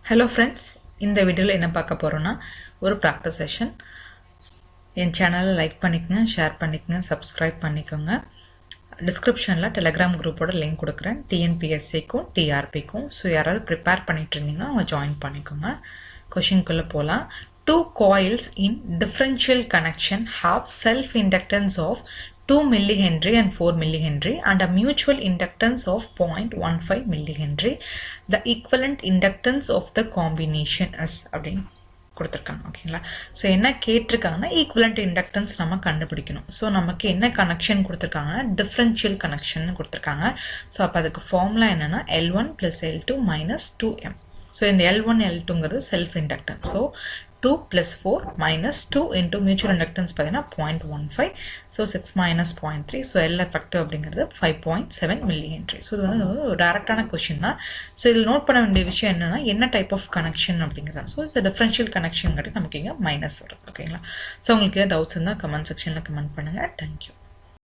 Hello friends, இந்த வீடியோல என்ன பார்க்க போறோம்னா ஒரு பிராக்டிஸ் செஷன். என் சேனலை லைக் பண்ணிக்கங்க, ஷேர் பண்ணிக்கங்க, சப்ஸ்கிரைப் பண்ணிக்கோங்க. டிஸ்கிரிப்ஷன்ல டெலிகிராம் குரூப்போட லிங்க் கொடுக்குறேன். டிஎன்பிஎஸ்சிக்கும் டிஆர்பிக்கும். ஸோ யாராவது ப்ரிப்பேர் பண்ணிட்டு இருந்தீங்கன்னா அவங்க ஜாயின் பண்ணிக்கோங்க. கொஷின்குள்ள போகலாம். Two coils in differential connection have self-inductance of 2 millihenry and 4 millihenry and a mutual inductance of 0.15 millihenry. The equivalent inductance of the combination is அப்படின்னு கொடுத்துருக்காங்க. ஓகேங்களா? ஸோ என்ன கேட்டிருக்காங்கன்னா ஈக்குவலண்ட் இண்டக்டன்ஸ் நம்ம கண்டுபிடிக்கணும். ஸோ நமக்கு என்ன கனெக்ஷன் கொடுத்துருக்காங்கன்னா டிஃப்ரென்ஷியல் கனெக்ஷன் கொடுத்துருக்காங்க. ஸோ அப்போ அதுக்கு ஃபார்முலா என்னன்னா L1 plus L2 minus 2M. So இந்த L1 L2ங்கிறது self inductance. So 2 plus 4 minus 2 into mutual inductance பார்த்தீங்கன்னா 0.15. So 6 minus 0.3. So L effective அப்படிங்கிறது 5.7 millihenry. ஸோ இது வந்து ஒரு டேரக்டான கொஷின் தான். ஸோ இதில் நோட் பண்ண வேண்டிய விஷயம் என்னன்னா என்ன டைப் ஆஃப் கனெக்ஷன் அப்படிங்கிறதா. ஸோ இந்த டிஃபரன்ஷியல் கனெக்ஷன் நமக்கு இங்கே மைனஸ் வருது. ஓகேங்களா? ஸோ உங்களுக்கு டவுட்ஸ் இருந்தால் கமெண்ட் செக்ஷனில் கமெண்ட் பண்ணுங்கள். தேங்க்யூ.